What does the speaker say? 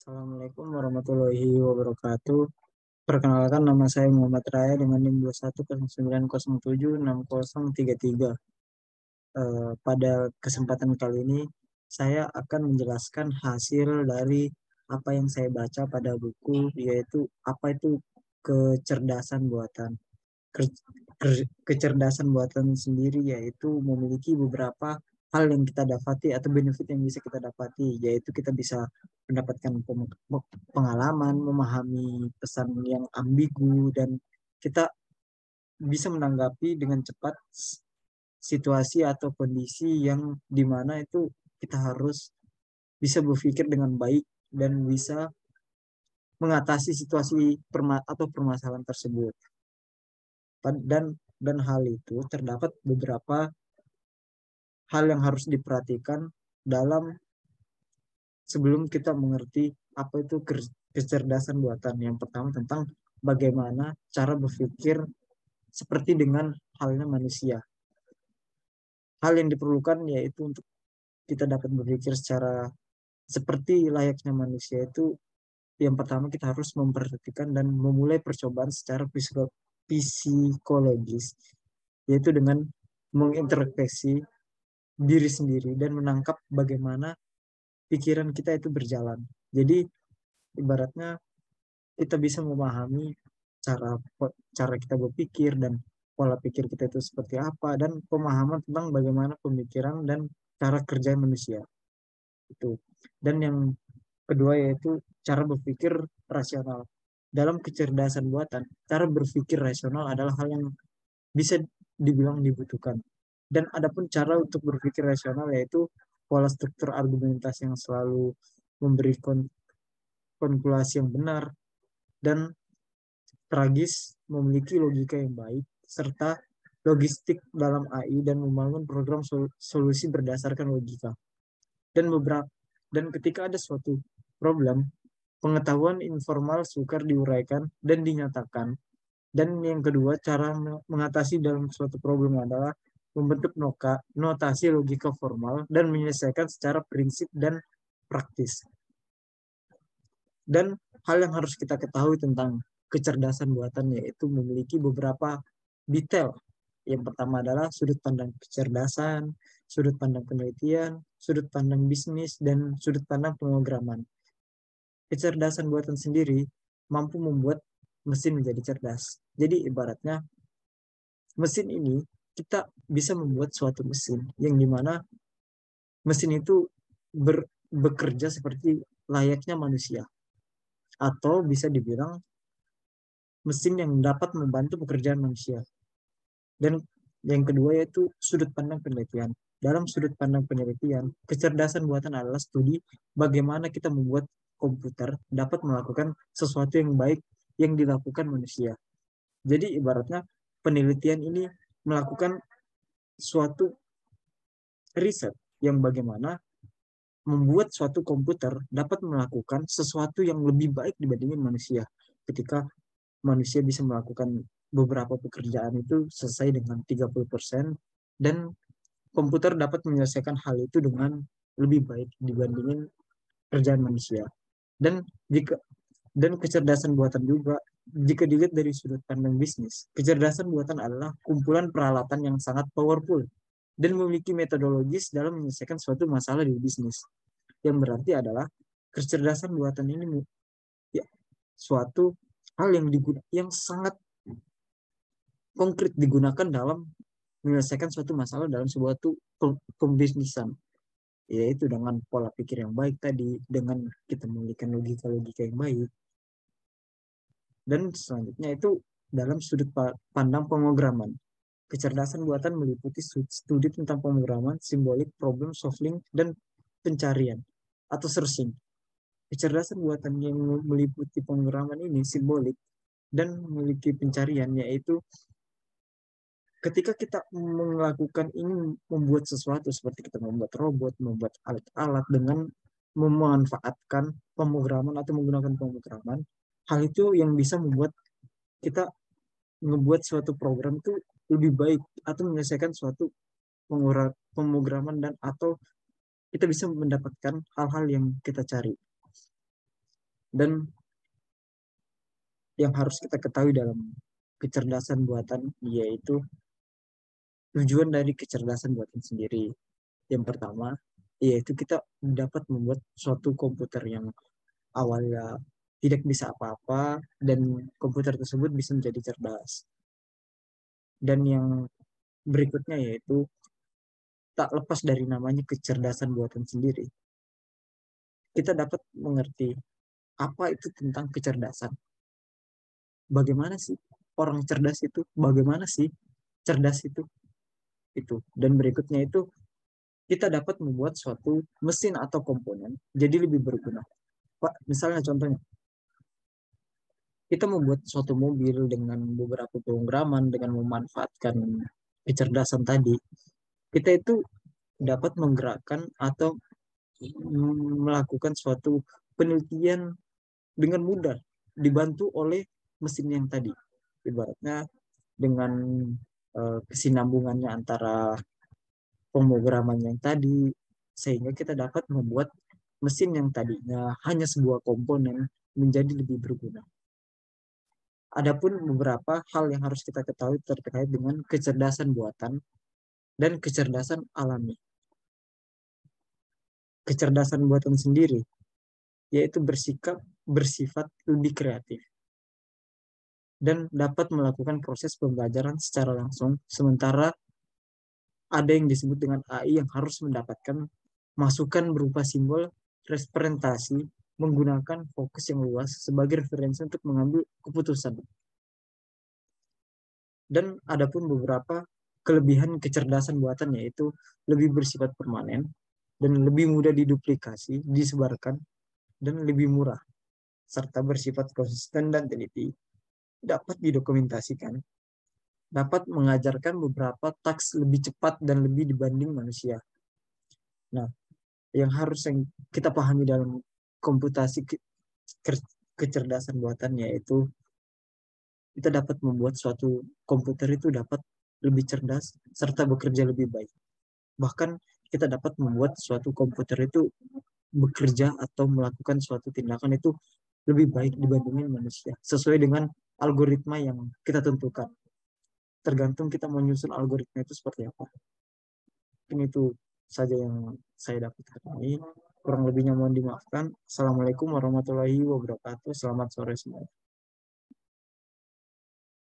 Assalamualaikum warahmatullahi wabarakatuh. Perkenalkan, nama saya Muhammad Raya dengan NIM 2109076033. Pada kesempatan kali ini, saya akan menjelaskan hasil dari apa yang saya baca pada buku, yaitu apa itu kecerdasan buatan. Kecerdasan buatan sendiri yaitu memiliki beberapa hal yang kita dapati atau benefit yang bisa kita dapati, yaitu kita bisa mendapatkan pengalaman, memahami pesan yang ambigu, dan kita bisa menanggapi dengan cepat situasi atau kondisi yang dimana itu kita harus bisa berpikir dengan baik dan bisa mengatasi situasi atau permasalahan tersebut. Dan hal itu terdapat beberapa hal yang harus diperhatikan dalam sebelum kita mengerti apa itu kecerdasan buatan. Yang pertama tentang bagaimana cara berpikir seperti dengan halnya manusia. Hal yang diperlukan yaitu untuk kita dapat berpikir secara seperti layaknya manusia itu, yang pertama kita harus memperhatikan dan memulai percobaan secara psikologis, yaitu dengan mengintrospeksi diri sendiri dan menangkap bagaimana pikiran kita itu berjalan. Jadi ibaratnya kita bisa memahami cara cara kita berpikir dan pola pikir kita itu seperti apa, dan pemahaman tentang bagaimana pemikiran dan cara kerja manusia itu. Dan yang kedua yaitu cara berpikir rasional. Dalam kecerdasan buatan, cara berpikir rasional adalah hal yang bisa dibilang dibutuhkan. Dan adapun cara untuk berpikir rasional yaitu pola struktur argumentasi yang selalu memberi konkulasi yang benar, dan tragis memiliki logika yang baik, serta logistik dalam AI dan membangun program solusi berdasarkan logika. Dan beberapa dan ketika ada suatu problem, pengetahuan informal sukar diuraikan dan dinyatakan. Dan yang kedua, cara mengatasi dalam suatu problem adalah membentuk notasi logika formal dan menyelesaikan secara prinsip dan praktis. Dan hal yang harus kita ketahui tentang kecerdasan buatan yaitu memiliki beberapa detail. Yang pertama adalah sudut pandang kecerdasan, sudut pandang penelitian, sudut pandang bisnis, dan sudut pandang pemrograman. Kecerdasan buatan sendiri mampu membuat mesin menjadi cerdas. Jadi ibaratnya mesin ini kita bisa membuat suatu mesin yang dimana mesin itu bekerja seperti layaknya manusia, atau bisa dibilang mesin yang dapat membantu pekerjaan manusia. Dan yang kedua yaitu sudut pandang penelitian. Dalam sudut pandang penelitian, kecerdasan buatan adalah studi bagaimana kita membuat komputer dapat melakukan sesuatu yang baik yang dilakukan manusia. Jadi ibaratnya penelitian ini melakukan suatu riset yang bagaimana membuat suatu komputer dapat melakukan sesuatu yang lebih baik dibandingin manusia. Ketika manusia bisa melakukan beberapa pekerjaan itu selesai dengan 30%, dan komputer dapat menyelesaikan hal itu dengan lebih baik dibandingin kerjaan manusia. Dan jika dan kecerdasan buatan juga, jika dilihat dari sudut pandang bisnis, kecerdasan buatan adalah kumpulan peralatan yang sangat powerful dan memiliki metodologis dalam menyelesaikan suatu masalah di bisnis. Yang berarti adalah kecerdasan buatan ini ya, suatu hal yang sangat konkret digunakan dalam menyelesaikan suatu masalah dalam sebuah pembisnisan, yaitu dengan pola pikir yang baik tadi, dengan kita memiliki logika-logika yang baik. Dan selanjutnya itu dalam sudut pandang pemrograman. Kecerdasan buatan meliputi studi tentang pemrograman, simbolik, problem solving, dan pencarian atau searching. Kecerdasan buatan yang meliputi pemrograman ini simbolik dan memiliki pencarian, yaitu ketika kita melakukan ini membuat sesuatu seperti kita membuat robot, membuat alat-alat dengan memanfaatkan pemrograman atau menggunakan pemrograman, hal itu yang bisa membuat kita membuat suatu program itu lebih baik atau menyelesaikan suatu pemrograman, dan atau kita bisa mendapatkan hal-hal yang kita cari. Dan yang harus kita ketahui dalam kecerdasan buatan yaitu tujuan dari kecerdasan buatan sendiri. Yang pertama, yaitu kita dapat membuat suatu komputer yang awalnya tidak bisa apa-apa dan komputer tersebut bisa menjadi cerdas. Dan yang berikutnya yaitu tak lepas dari namanya kecerdasan buatan sendiri. Kita dapat mengerti apa itu tentang kecerdasan. Bagaimana sih orang cerdas itu? Bagaimana sih cerdas itu? Itu. Dan berikutnya itu kita dapat membuat suatu mesin atau komponen jadi lebih berguna. Pak, misalnya contohnya, kita membuat suatu mobil dengan beberapa pemrograman dengan memanfaatkan kecerdasan tadi, kita itu dapat menggerakkan atau melakukan suatu penelitian dengan mudah dibantu oleh mesin yang tadi. Ibaratnya dengan kesinambungannya antara pemrograman yang tadi, sehingga kita dapat membuat mesin yang tadinya hanya sebuah komponen menjadi lebih berguna. Adapun beberapa hal yang harus kita ketahui terkait dengan kecerdasan buatan dan kecerdasan alami. Kecerdasan buatan sendiri yaitu bersifat lebih kreatif dan dapat melakukan proses pembelajaran secara langsung, sementara ada yang disebut dengan AI yang harus mendapatkan masukan berupa simbol representasi menggunakan fokus yang luas sebagai referensi untuk mengambil keputusan. Dan adapun beberapa kelebihan kecerdasan buatan yaitu lebih bersifat permanen dan lebih mudah diduplikasi, disebarkan, dan lebih murah, serta bersifat konsisten dan teliti, dapat didokumentasikan, dapat mengajarkan beberapa taks lebih cepat dan lebih dibanding manusia. Nah, yang harus yang kita pahami dalam komputasi kecerdasan buatan yaitu kita dapat membuat suatu komputer itu dapat lebih cerdas serta bekerja lebih baik. Bahkan kita dapat membuat suatu komputer itu bekerja atau melakukan suatu tindakan itu lebih baik dibandingin manusia sesuai dengan algoritma yang kita tentukan. Tergantung kita menyusun algoritma itu seperti apa. Mungkin itu saja yang saya dapat hari ini. Kurang lebihnya mohon dimaafkan. Assalamualaikum warahmatullahi wabarakatuh. Selamat sore semua.